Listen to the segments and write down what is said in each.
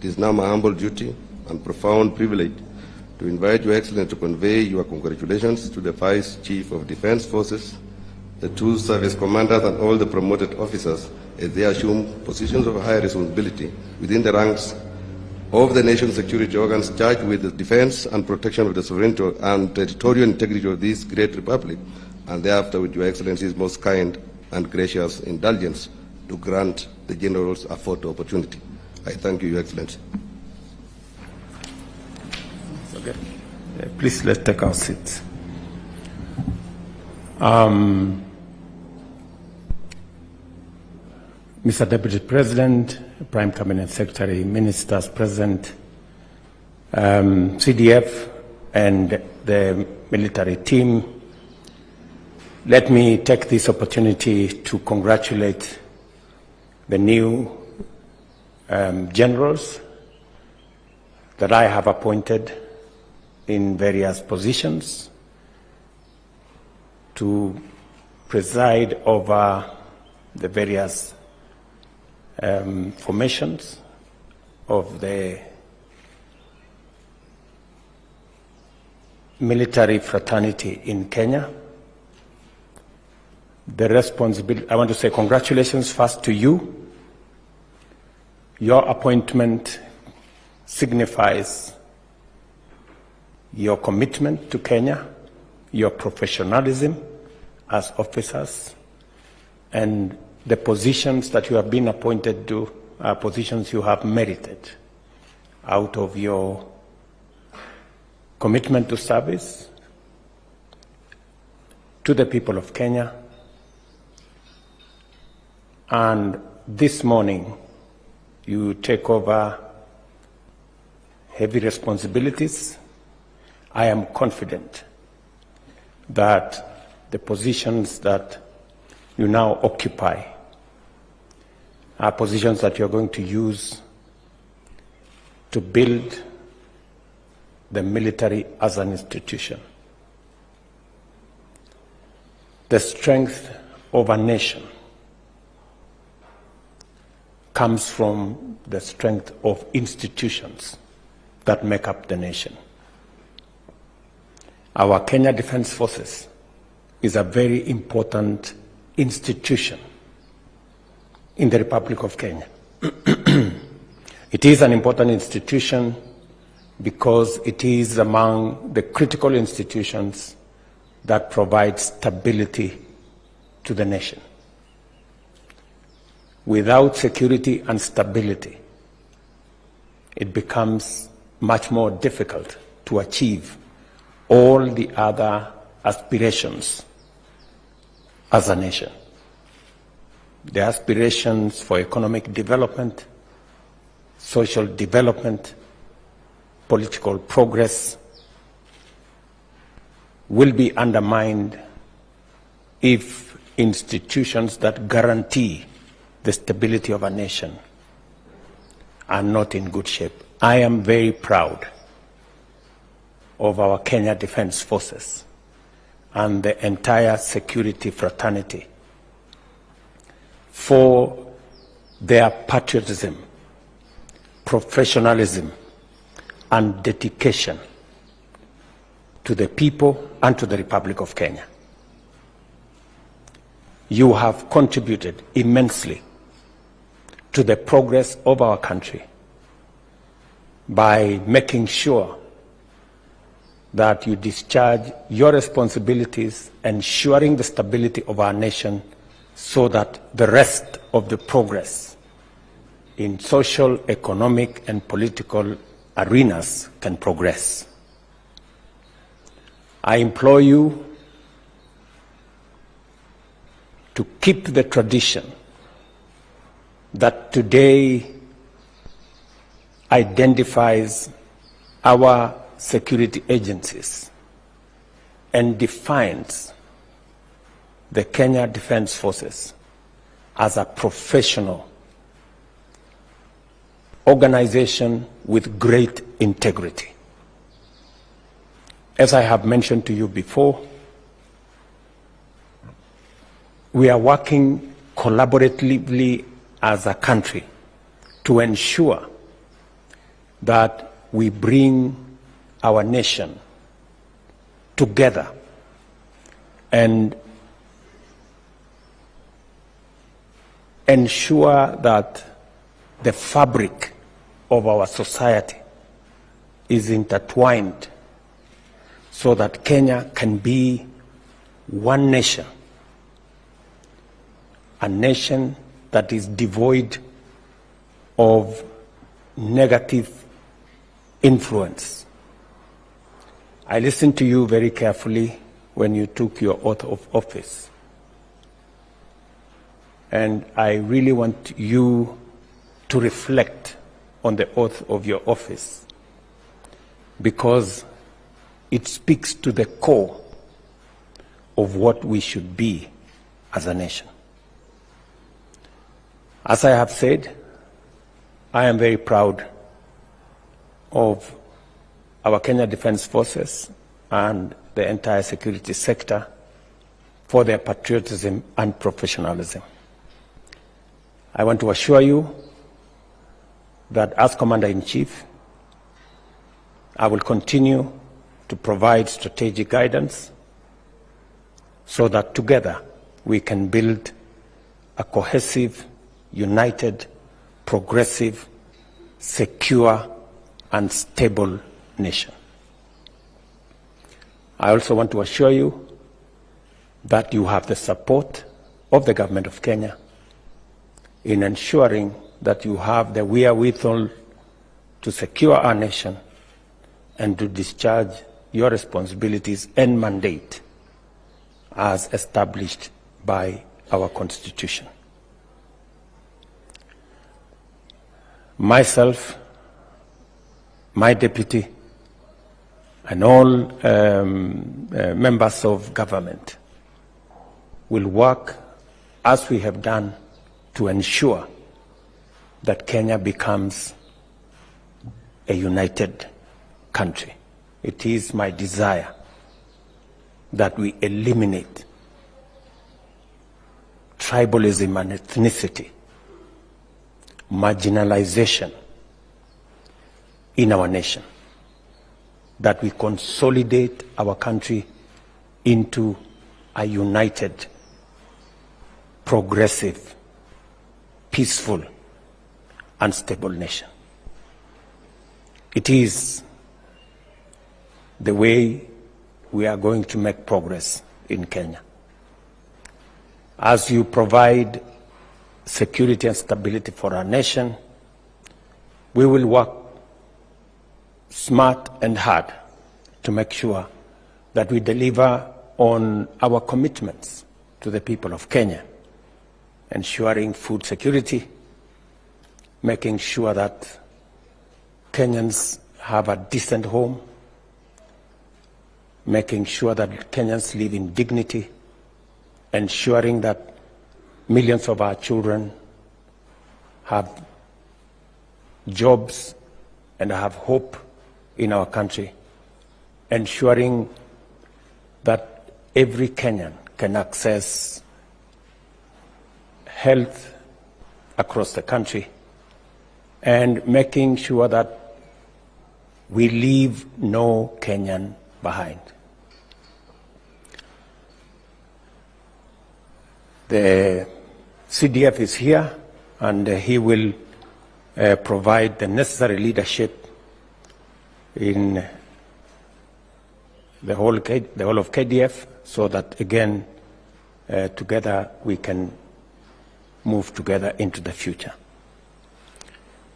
It is now my humble duty and profound privilege to invite Your Excellency to convey your congratulations to the Vice Chief of Defense Forces, the two service commanders, and all the promoted officers as they assume positions of high responsibility within the ranks of the nation's security organs charged with the defense and protection of the sovereignty and territorial integrity of this great republic, and thereafter with Your Excellency's most kind and gracious indulgence to grant the generals a photo opportunity. I thank you, Your Excellency. Okay. Please let's take our seats. Mr. Deputy President, Prime Cabinet Secretary, Ministers present, CDF and the military team, let me take this opportunity to congratulate the new generals that I have appointed in various positions to preside over the various formations of the military fraternity in Kenya. The responsibility, I want to say congratulations first to you. Your appointment signifies your commitment to Kenya, your professionalism as officers, and the positions that you have been appointed to are positions you have merited out of your commitment to service to the people of Kenya. And this morning, you take over heavy responsibilities. I am confident that the positions that you now occupy are positions that you're going to use to build the military as an institution. The strength of a nation comes from the strength of institutions that make up the nation. Our Kenya Defense Forces is a very important institution in the Republic of Kenya. It is an important institution because it is among the critical institutions that provide stability to the nation. Without security and stability, it becomes much more difficult to achieve all the other aspirations as a nation. The aspirations for economic development, social development, political progress will be undermined if institutions that guarantee the stability of a nation are not in good shape. I am very proud of our Kenya Defense Forces and the entire security fraternity for their patriotism, professionalism, and dedication to the people and to the Republic of Kenya. You have contributed immensely to the progress of our country by making sure that you discharge your responsibilities, ensuring the stability of our nation so that the rest of the progress in social, economic, and political arenas can progress. I implore you to keep the tradition that today identifies our security agencies and defines the Kenya Defense Forces as a professional organization with great integrity. As I have mentioned to you before, we are working collaboratively as a country to ensure that we bring our nation together and ensure that the fabric of our society is intertwined so that Kenya can be one nation, a nation that is devoid of negative influence. I listened to you very carefully when you took your oath of office. And I really want you to reflect on the oath of your office, because it speaks to the core of what we should be as a nation. As I have said, I am very proud of our Kenya Defence Forces and the entire security sector for their patriotism and professionalism. I want to assure you that as Commander-in-Chief, I will continue to provide strategic guidance so that together we can build a cohesive, united, progressive, secure, and stable nation. I also want to assure you that you have the support of the government of Kenya in ensuring that you have the wherewithal to secure our nation and to discharge your responsibilities and mandate as established by our Constitution. Myself, my deputy, and all members of government will work as we have done to ensure that Kenya becomes a united country. It is my desire that we eliminate tribalism and ethnicity, marginalization in our nation, that we consolidate our country into a united, progressive, peaceful, and stable nation. It is the way we are going to make progress in Kenya. As you provide security and stability for our nation, we will work smart and hard to make sure that we deliver on our commitments to the people of Kenya, ensuring food security, making sure that Kenyans have a decent home, making sure that Kenyans live in dignity, ensuring that millions of our children have jobs and have hope in our country, ensuring that every Kenyan can access health across the country, and making sure that we leave no Kenyan behind. The CDF is here, and he will provide the necessary leadership in the whole of KDF, so that again, together we can move together into the future.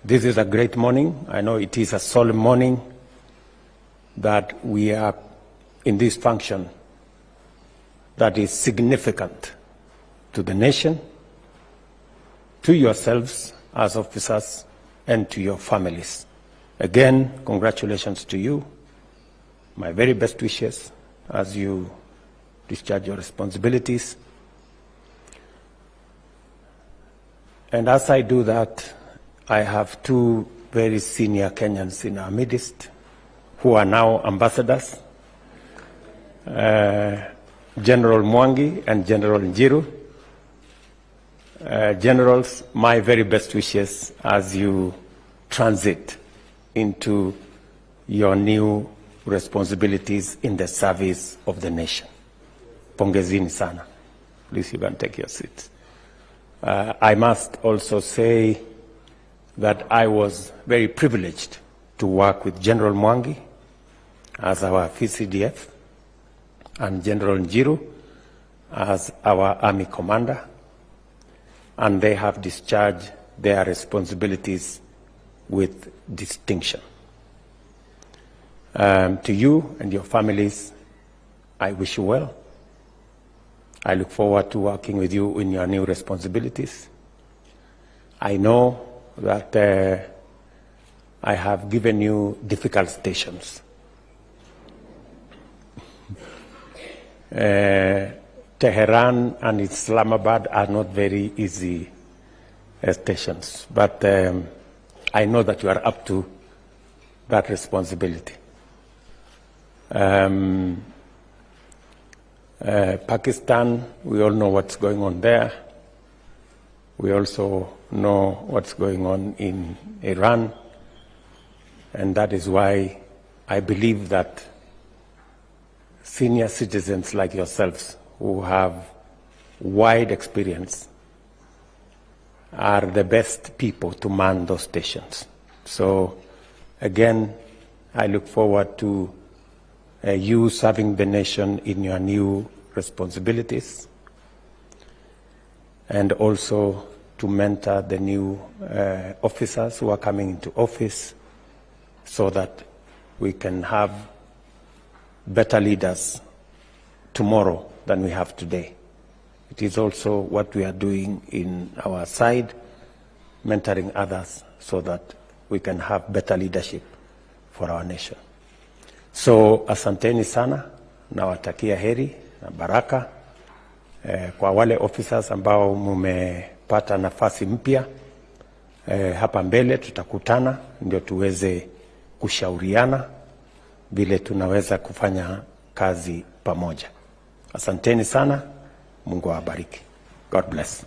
This is a great morning. I know it is a solemn morning that we are in this function that is significant to the nation, to yourselves as officers, and to your families. Again, congratulations to you. My very best wishes as you discharge your responsibilities. And as I do that, I have two very senior Kenyans in our midst who are now ambassadors, General Mwangi and General Njiru. Generals, my very best wishes as you transit into your new responsibilities in the service of the nation. Pongezini sana. Please, you can take your seats. I must also say that I was very privileged to work with General Mwangi as our VCDF and General Njiru as our Army Commander, and they have discharged their responsibilities with distinction. To you and your families, I wish you well. I look forward to working with you in your new responsibilities. I know that I have given you difficult stations. Tehran and Islamabad are not very easy stations, but I know that you are up to that responsibility. Pakistan, we all know what's going on there. We also know what's going on in Iran, and that is why I believe that senior citizens like yourselves who have wide experience are the best people to man those stations. So again, I look forward to you serving the nation in your new responsibilities, and also to mentor the new officers who are coming into office so that we can have better leaders tomorrow than we have today. It is also what we are doing in our side, mentoring others so that we can have better leadership for our nation. So asanteni sana, nawatakia heri na baraka. Kwa wale officers ambao mumepata nafasi mpya, hapa mbele tutakutana ndio tuweze kushauriana vile tunaweza kufanya kazi pamoja. Asanteni sana, Mungu awabariki. God bless.